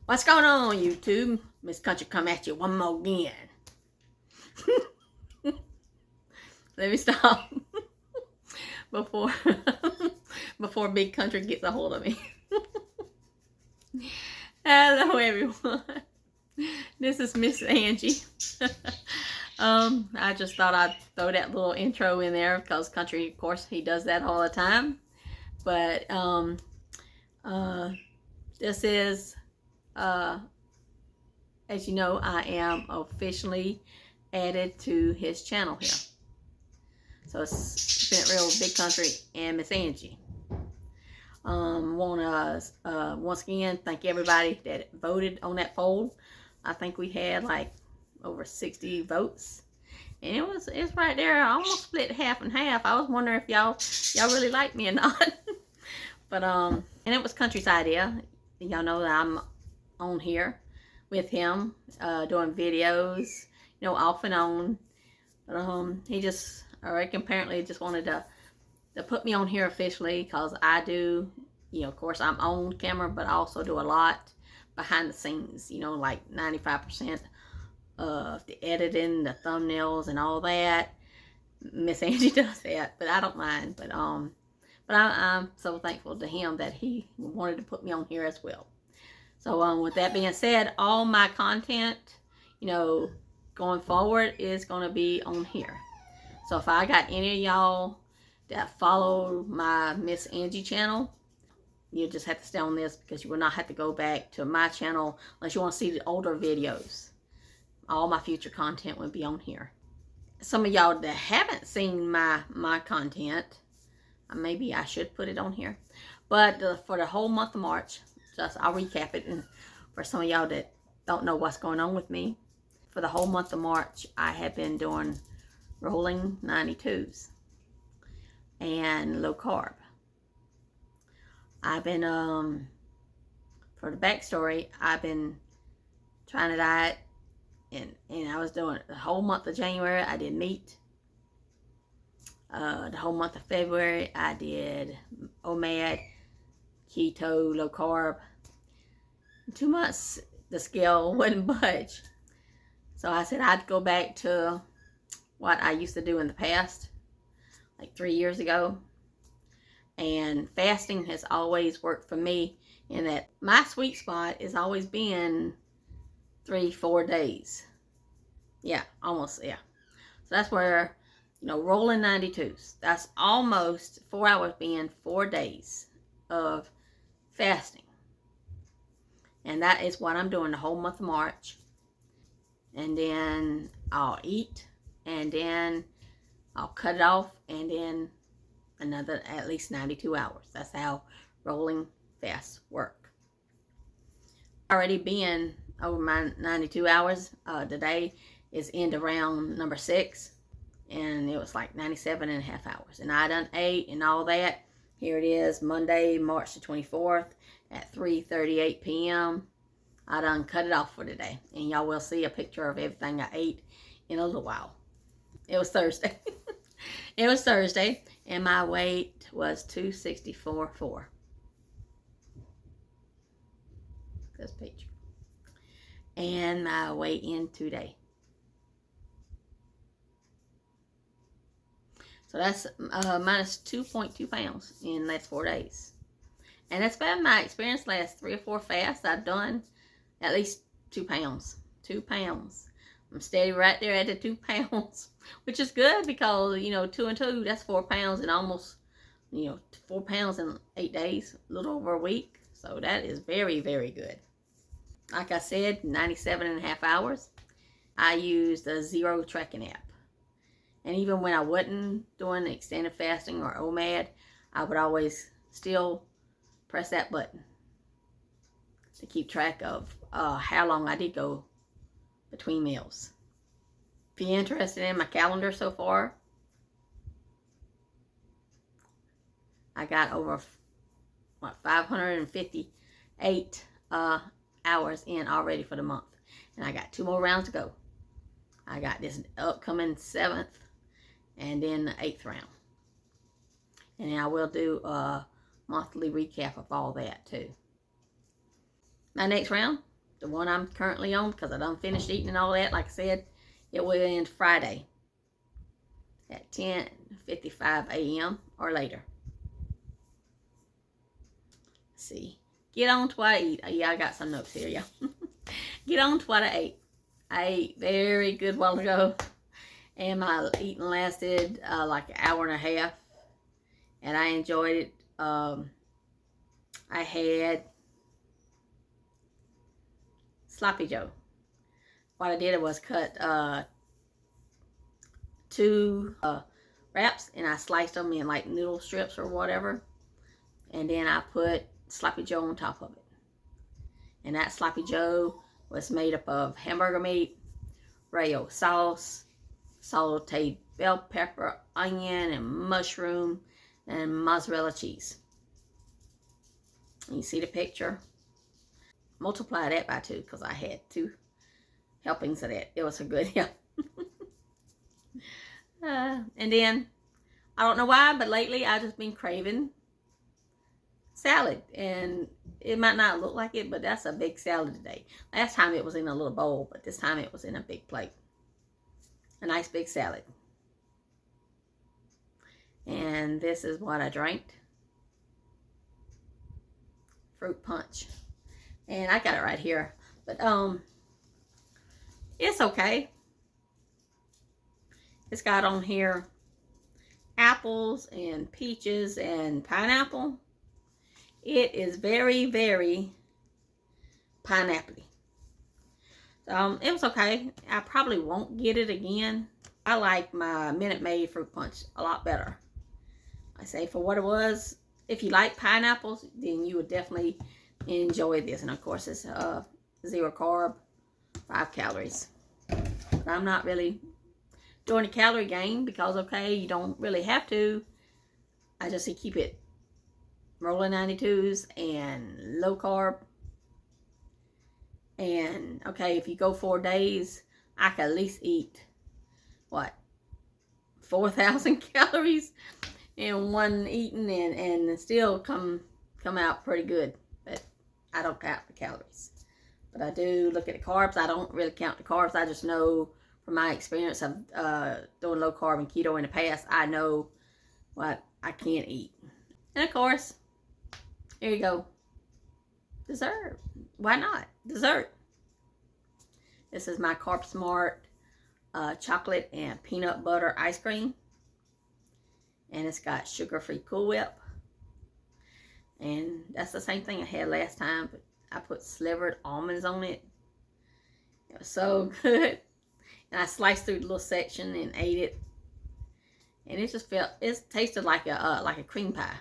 What's going on, YouTube? Miss Country come at you one more again. Let me stop before before Big Country gets a hold of me. Hello, everyone. This is Miss Angie. I just thought I'd throw that little intro in there because Country, of course, he does that all the time. But this is, as you know, I am officially added to his channel here. So it's Spent Real Big Country and Miss Angie. Want to once again thank everybody that voted on that poll. I think we had like over 60 votes, and it's right there, almost split half and half. I was wondering if y'all really like me or not. But and it was Country's idea. Y'all know that I'm on here with him doing videos, off and on. But he just, I reckon, apparently just wanted to put me on here officially because I do, of course I'm on camera, but I also do a lot behind the scenes, like 95% of the editing, the thumbnails and all that. Miss Angie does that, but I don't mind. But I'm so thankful to him that he wanted to put me on here as well. So with that being said, all my content, going forward is going to be on here. So if I got any of y'all that follow my Miss Angie channel, you just have to stay on this because you will not have to go back to my channel unless you want to see the older videos. All my future content will be on here. Some of y'all that haven't seen my content, maybe I should put it on here. But for the whole month of March, I'll recap it. And for some of y'all that don't know what's going on with me, for the whole month of March, I have been doing rolling 92s and low carb. I've been, for the backstory, I've been trying to diet, and I was doing it the whole month of January. I did meat. The whole month of February, I did OMAD, keto, low carb. 2 months, the scale wouldn't budge. So I said I'd go back to what I used to do in the past, like 3 years ago. And fasting has always worked for me in that my sweet spot is always been 3-4 days. Yeah, almost, yeah. So that's where, rolling 92s. That's almost 4 hours being 4 days of fasting. And that is what I'm doing the whole month of March. And then I'll eat, and then I'll cut it off, and then another at least 92 hours. That's how rolling fasts work. Already been over my 92 hours. Today is end of round number 6, and it was like 97 and a half hours. And I done ate and all that. Here it is, Monday, March the 24th at 3:38 p.m. I done cut it off for today. And y'all will see a picture of everything I ate in a little while. It was Thursday. It was Thursday, and my weight was 264.4. This picture. And my weight in today. So that's minus 2.2 pounds in the last 4 days. And that's been my experience last 3 or 4 fasts I've done. At least 2 pounds. 2 pounds. I'm steady right there at the 2 pounds. Which is good because, 2 and 2, that's 4 pounds and almost, 4 pounds in 8 days. A little over a week. So that is very, very good. Like I said, 97 and a half hours. I used a Zero tracking app. And even when I wasn't doing extended fasting or OMAD, I would always still press that button to keep track of how long I did go between meals. If you're interested in my calendar so far, I got over 558 hours in already for the month, and I got 2 more rounds to go. I got this upcoming 7th and then the 8th round, and then I will do a monthly recap of all that too. My next round the one I'm currently on, because I done finished eating and all that. Like I said, it will end Friday at 10:55 a.m. or later. Let's see. Get on to what I eat. Yeah, I got some notes here, yeah. Get on to what I ate. I ate very good while ago, and my eating lasted like an hour and a half, and I enjoyed it. I had Sloppy Joe. What I did was cut 2 wraps, and I sliced them in like noodle strips or whatever, and then I put Sloppy Joe on top of it. And that Sloppy Joe was made up of hamburger meat, Rayo sauce, sauteed bell pepper, onion, and mushroom, and mozzarella cheese. You see the picture? Multiply that by 2, because I had 2 helpings of that. It was so good, yeah. And then, I don't know why, but lately I've just been craving salad. And it might not look like it, but that's a big salad today. Last time it was in a little bowl, but this time it was in a big plate. A nice big salad. And this is what I drank. Fruit punch. And I got it right here. But it's okay. It's got on here apples and peaches and pineapple. It is very, very pineapple-y. It was okay. I probably won't get it again. I like my Minute Maid fruit punch a lot better. I say for what it was, if you like pineapples, then you would definitely enjoy this. And of course, it's 0 carb, 5 calories. But I'm not really doing a calorie gain because, okay, you don't really have to. I just keep it rolling 92s and low carb. And, okay, if you go 4 days, I can at least eat, what, 4,000 calories in one eating and still come out pretty good. But I don't count the calories. But I do look at the carbs. I don't really count the carbs. I just know from my experience of doing low carb and keto in the past, I know what I can't eat. And of course, here you go. Dessert. Why not? Dessert. This is my Carb Smart chocolate and peanut butter ice cream. And it's got sugar-free Cool Whip. And that's the same thing I had last time, but I put slivered almonds on it. It was so good. And I sliced through the little section and ate it. And it just it tasted like a cream pie.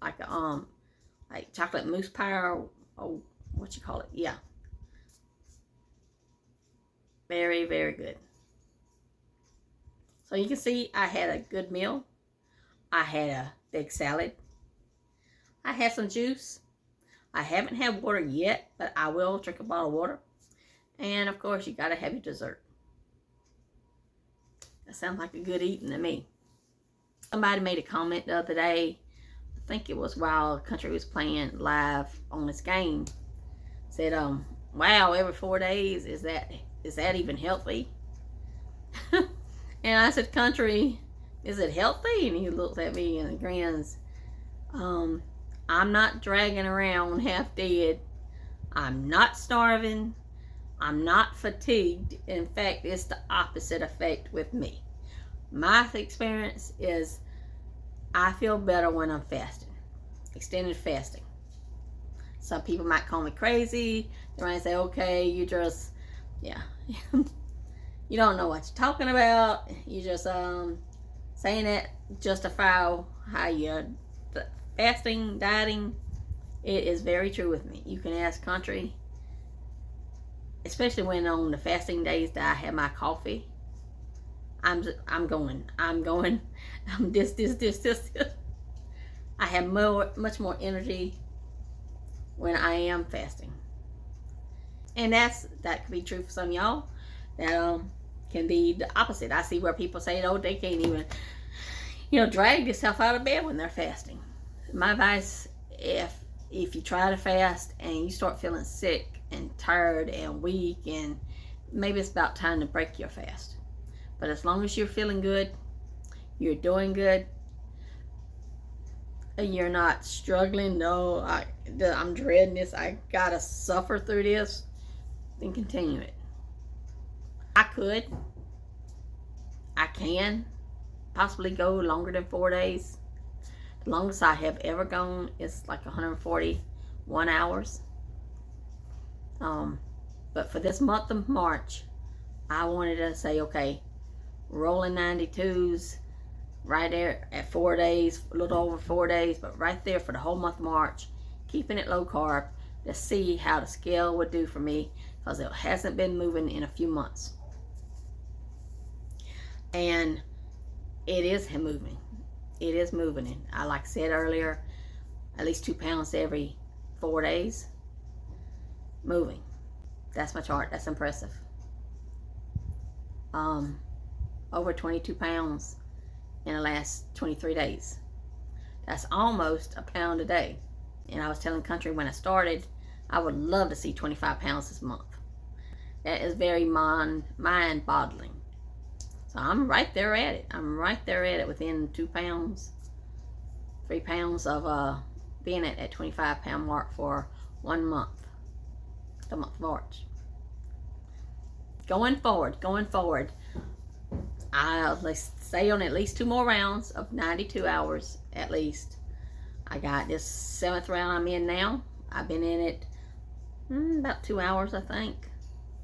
Like chocolate mousse pie or what you call it. Yeah. Very, very good. So you can see I had a good meal. I had a big salad. I had some juice. I haven't had water yet, but I will drink a bottle of water. And of course, you gotta have your dessert. That sounds like a good eating to me. Somebody made a comment the other day. I think it was while Country was playing live on this game. Said, wow, every 4 days, is that even healthy? And I said, Country, is it healthy? And he looks at me and grins. I'm not dragging around half dead. I'm not starving. I'm not fatigued. In fact, it's the opposite effect with me. My experience is I feel better when I'm fasting. Extended fasting. Some people might call me crazy. They might say, okay, you just, yeah. You don't know what you're talking about. You just saying that justify how you're fasting, dieting. It is very true with me. You can ask Country, especially when on the fasting days that I have my coffee. I'm going. This. I have much more energy when I am fasting. And that could be true for some of y'all. That can be the opposite. I see where people say, oh, they can't even, drag themselves out of bed when they're fasting. My advice, if if you try to fast and you start feeling sick and tired and weak, and maybe it's about time to break your fast. But as long as you're feeling good, you're doing good, and you're not struggling, no, I'm dreading this, I gotta suffer through this, then continue it. I can possibly go longer than 4 days. The longest I have ever gone is like 141 hours. But for this month of March, I wanted to say, okay, rolling 92s right there at 4 days, a little over 4 days, but right there for the whole month of March, keeping it low carb to see how the scale would do for me, because it hasn't been moving in a few months. And it is moving. It is moving. And I, like I said earlier, at least 2 pounds every 4 days. Moving. That's my chart. That's impressive. Over 22 pounds in the last 23 days. That's almost a pound a day. And I was telling Country when I started, I would love to see 25 pounds this month. That is very mind-boggling. So I'm right there at it. I'm right there at it, within 2 pounds, 3 pounds of being at that 25 pound mark for 1 month, the month of March. Going forward, I'll stay on at least 2 more rounds of 92 hours at least. I got this 7th round I'm in now. I've been in it about 2 hours, I think.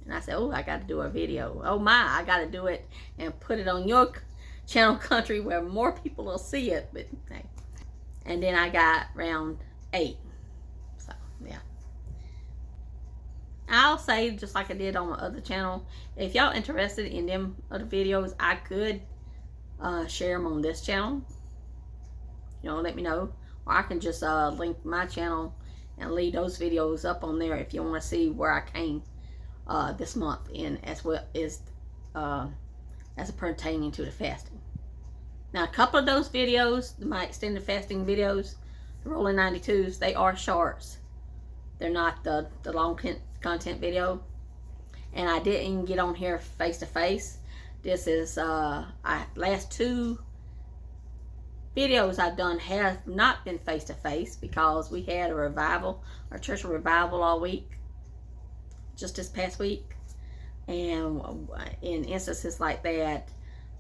And I said, oh, I got to do a video. Oh my, I got to do it and put it on your channel, Country, where more people will see it. But hey. And then I got round 8. So, yeah. I'll say, just like I did on my other channel, if y'all interested in them other videos, I could share them on this channel. You know, let me know. Or I can just link my channel and leave those videos up on there if you want to see where I came this month, in as well as pertaining to the fasting. Now, a couple of those videos, my extended fasting videos, the rolling 92s, they are shorts. They're not the long content video. And I didn't get on here face to face. This is last 2 videos I've done have not been face to face, because we had a revival, our church revival all week, just this past week. And in instances like that,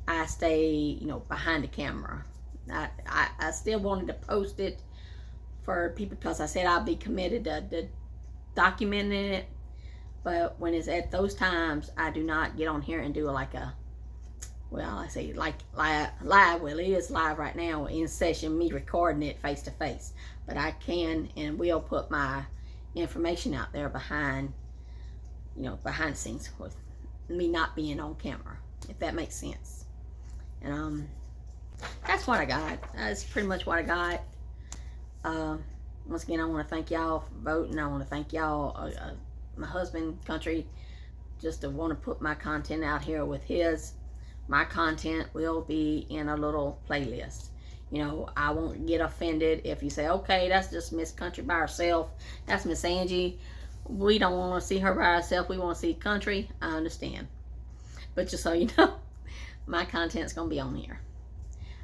I stay, you know, behind the camera. I still wanted to post it for people, because I said I'll be committed to documenting it. But when it's at those times, I do not get on here and do like a, well, I say like live. Well, it is live right now in session, me recording it face to face. But I can and will put my information out there behind, you know, behind the scenes, with me not being on camera, if that makes sense. And that's what I got. That's pretty much what I got. Once again, I want to thank y'all for voting. I want to thank y'all, my husband, Country, just to want to put my content out here with his. My content will be in a little playlist. You know, I won't get offended if you say, okay, that's just Miss Country by herself. That's Miss Angie. We don't want to see her by herself. We want to see Country. I understand. But just so you know, my content's going to be on here.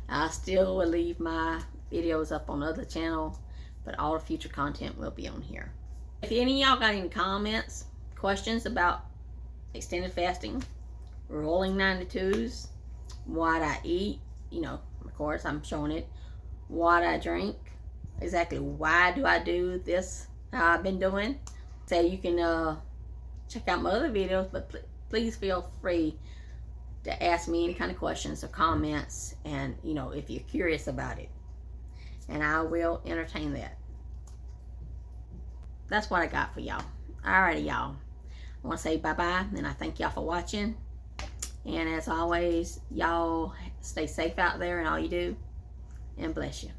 I still will leave my videos up on the other channel, but all the future content will be on here. If any of y'all got any comments, questions about extended fasting, rolling 92s, what I eat, you know, of course I'm showing it, what I drink, exactly why do I do this, how I've been doing. So you can check out my other videos, but please feel free to ask me any kind of questions or comments, and you know, if you're curious about it, and I will entertain that. That's what I got for y'all. Alrighty, y'all. I want to say bye-bye, and I thank y'all for watching. And as always, y'all stay safe out there in all you do, and bless you.